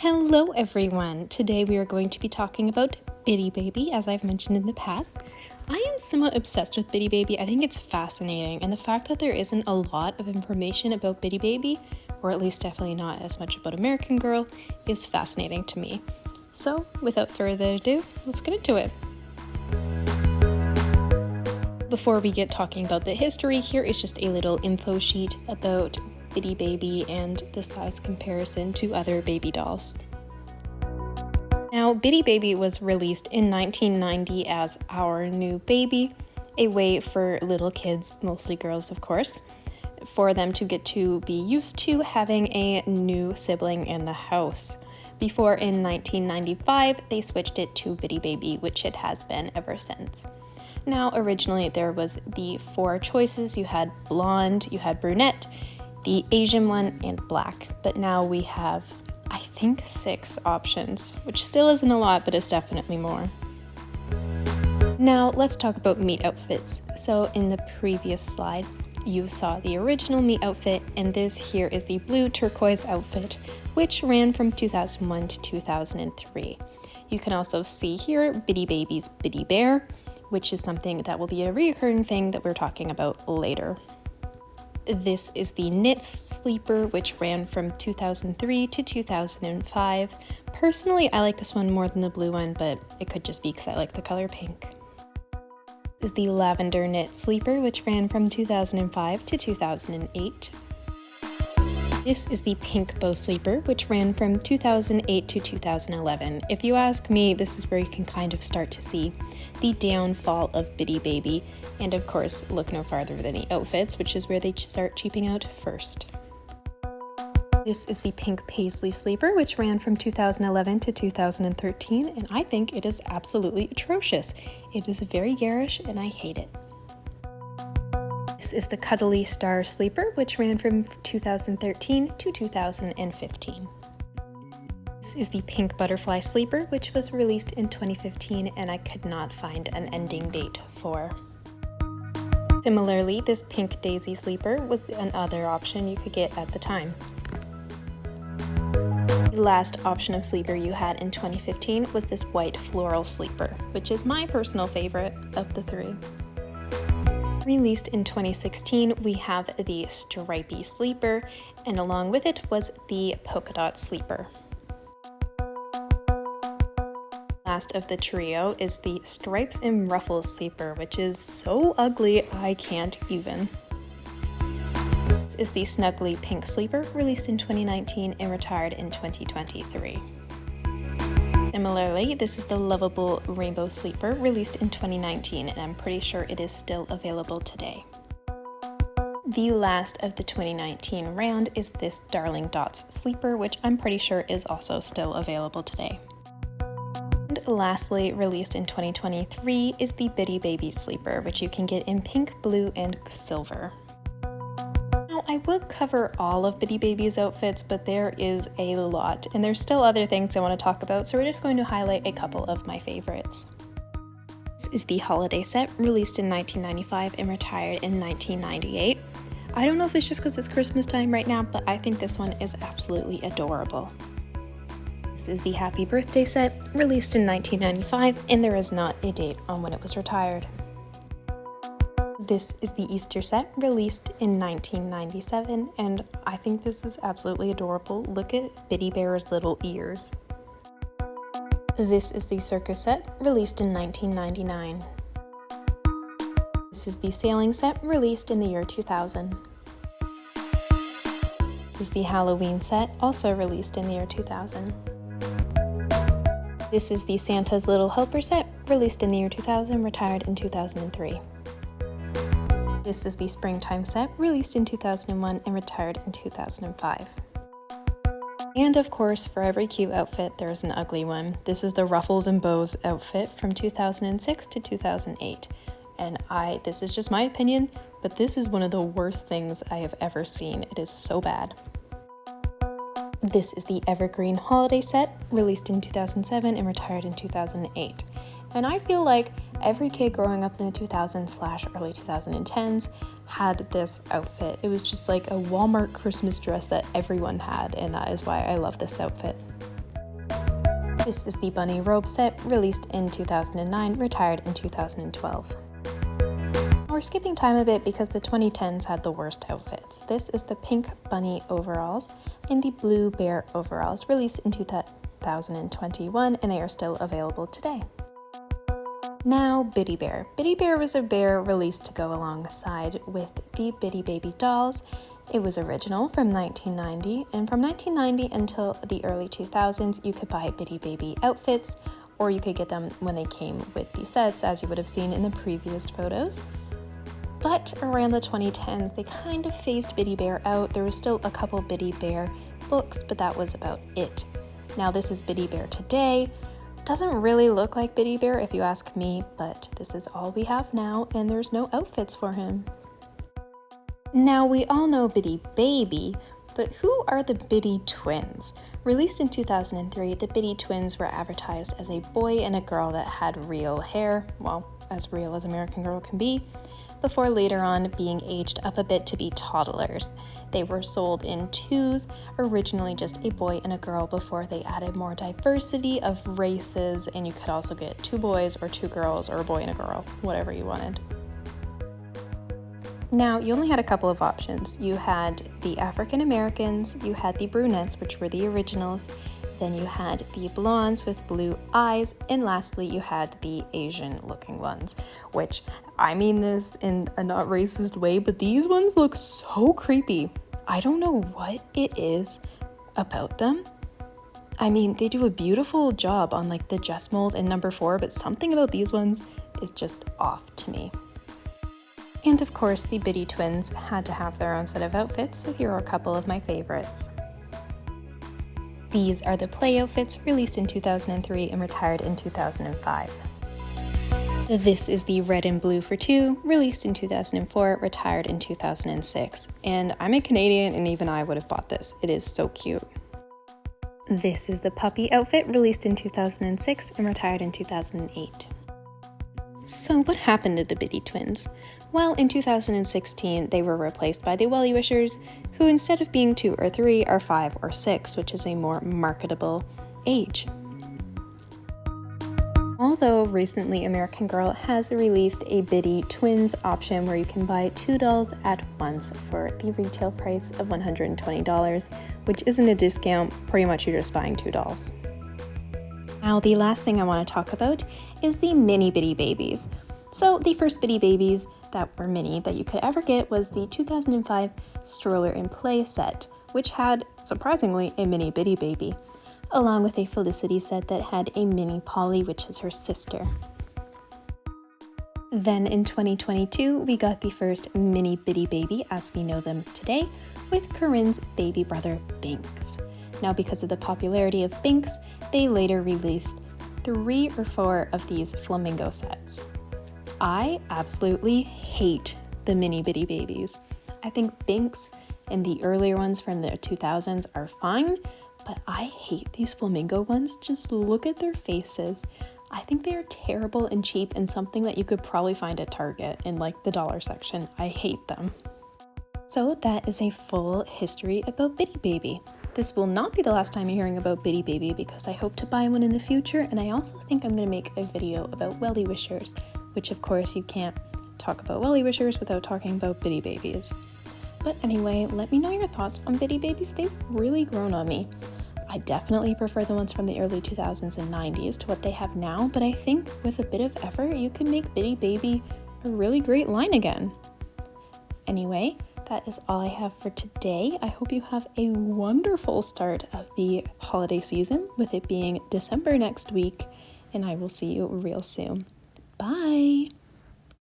Hello everyone! Today we are going to be talking about Bitty Baby, as I've mentioned in the past. I am somewhat obsessed with Bitty Baby. I think it's fascinating, and the fact that there isn't a lot of information about Bitty Baby, or at least definitely not as much about American Girl, is fascinating to me. So, without further ado, let's get into it. Before we get talking about the history, here is just a little info sheet about Bitty Baby and the size comparison to other baby dolls. Now, Bitty Baby was released in 1990 as Our New Baby, a way for little kids, mostly girls of course, for them to get to be used to having a new sibling in the house. Before, in 1995, they switched it to Bitty Baby, which it has been ever since. Now, originally there was the four choices. You had blonde, you had brunette, the Asian one, and black. But now we have, I think, 6 options, which still isn't a lot, but it's definitely more. Now, let's talk about meet outfits. So in the previous slide, you saw the original meet outfit, and this here is the blue turquoise outfit, which ran from 2001 to 2003. You can also see here Bitty Baby's Bitty Bear, which is something that will be a recurring thing that we're talking about later. This is the knit sleeper, which ran from 2003 to 2005. Personally, I like this one more than the blue one, but it could just be because I like the color pink. This is the lavender knit sleeper, which ran from 2005 to 2008. This is the pink bow sleeper, which ran from 2008 to 2011. If you ask me, this is where you can kind of start to see the downfall of Bitty Baby, and of course, look no farther than the outfits, which is where they start cheaping out first. This is the pink paisley sleeper, which ran from 2011 to 2013, and I think it is absolutely atrocious. It is very garish, and I hate it. This is the cuddly star sleeper, which ran from 2013 to 2015. This is the pink butterfly sleeper, which was released in 2015, and I could not find an ending date for. Similarly, this pink daisy sleeper was another option you could get at the time. The last option of sleeper you had in 2015 was this white floral sleeper, which is my personal favorite of the 3. Released in 2016, we have the stripy sleeper, and along with it was the polka dot sleeper. Last of the trio is the stripes and ruffles sleeper, which is so ugly I can't even. This is the snuggly pink sleeper, released in 2019 and retired in 2023. Similarly, this is the lovable rainbow sleeper, released in 2019, and I'm pretty sure it is still available today. The last of the 2019 round is this Darling Dots sleeper, which I'm pretty sure is also still available today. And lastly, released in 2023, is the Bitty Baby sleeper, which you can get in pink, blue, and silver. Now, I will cover all of Bitty Baby's outfits, but there is a lot, and there's still other things I want to talk about, so we're just going to highlight a couple of my favorites. This is the holiday set, released in 1995 and retired in 1998. I don't know if it's just because it's Christmas time right now, but I think this one is absolutely adorable. This is the Happy Birthday set, released in 1995, and there is not a date on when it was retired. This is the Easter set, released in 1997, and I think this is absolutely adorable. Look at Bitty Bear's little ears. This is the circus set, released in 1999. This is the sailing set, released in the year 2000. This is the Halloween set, also released in the year 2000. This is the Santa's Little Helper set, released in the year 2000, retired in 2003. This is the Springtime set, released in 2001 and retired in 2005. And of course, for every cute outfit, there's an ugly one. This is the Ruffles and Bows outfit from 2006 to 2008. And this is just my opinion, but this is one of the worst things I have ever seen. It is so bad. This is the Evergreen Holiday set, released in 2007 and retired in 2008. And I feel like every kid growing up in the 2000s/early 2010s had this outfit. It was just like a Walmart Christmas dress that everyone had, and that is why I love this outfit. This is the bunny robe set, released in 2009, retired in 2012. We're skipping time a bit because the 2010s had the worst outfits. This is the pink bunny overalls and the blue bear overalls, released in 2021, and they are still available today. Now, Bitty Bear. Bitty Bear was a bear released to go alongside with the Bitty Baby dolls. It was original from 1990, and from 1990 until the early 2000s, you could buy Bitty Baby outfits, or you could get them when they came with the sets, as you would have seen in the previous photos. But around the 2010s, they kind of phased Bitty Bear out. There was still a couple Bitty Bear books, but that was about it. Now this is Bitty Bear today. Doesn't really look like Bitty Bear if you ask me, but this is all we have now, and there's no outfits for him. Now we all know Bitty Baby, but who are the Bitty Twins? Released in 2003, the Bitty Twins were advertised as a boy and a girl that had real hair, well, as real as American Girl can be, before later on being aged up a bit to be toddlers. They were sold in twos, originally just a boy and a girl, before they added more diversity of races, and you could also get 2 boys or 2 girls or a boy and a girl, whatever you wanted. Now, you only had a couple of options. You had the African Americans, you had the brunettes, which were the originals, then you had the blondes with blue eyes, and lastly you had the Asian looking ones, which I mean this in a not racist way, but these ones look so creepy. I don't know what it is about them. I mean, they do a beautiful job on like the Jess mold in number 4, but something about these ones is just off to me. And of course, the Bitty Twins had to have their own set of outfits, so here are a couple of my favorites. These are the play outfits, released in 2003 and retired in 2005. This is the red and blue for 2, released in 2004, retired in 2006. And I'm a Canadian, and even I would have bought this. It is so cute. This is the puppy outfit, released in 2006 and retired in 2008. So what happened to the Bitty Twins? Well, in 2016, they were replaced by the Wellie Wishers, who instead of being 2 or 3 are 5 or 6, which is a more marketable age. Although recently American Girl has released a Bitty Twins option where you can buy 2 dolls at once for the retail price of $120, which isn't a discount, pretty much you're just buying 2 dolls. Now the last thing I want to talk about is the mini Bitty Babies. So the first Bitty Babies that were mini that you could ever get was the 2005 Stroller and Play set, which had, surprisingly, a mini Bitty Baby, along with a Felicity set that had a mini Polly, which is her sister. Then in 2022, we got the first mini Bitty Baby as we know them today, with Corinne's baby brother Binks. Now because of the popularity of Binks, they later released 3 or 4 of these flamingo sets. I absolutely hate the mini Bitty Babies. I think Binks and the earlier ones from the 2000s are fine, but I hate these flamingo ones. Just look at their faces. I think they are terrible and cheap and something that you could probably find at Target in like the dollar section. I hate them. So that is a full history about Bitty Baby. This will not be the last time you're hearing about Bitty Baby because I hope to buy one in the future, and I also think I'm going to make a video about Wellie Wishers, which of course you can't talk about Wellie Wishers without talking about Bitty Babies. But anyway, let me know your thoughts on Bitty Babies. They've really grown on me. I definitely prefer the ones from the early 2000s and 90s to what they have now, but I think with a bit of effort, you can make Bitty Baby a really great line again. Anyway, that is all I have for today. I hope you have a wonderful start of the holiday season, with it being December next week, and I will see you real soon. Bye!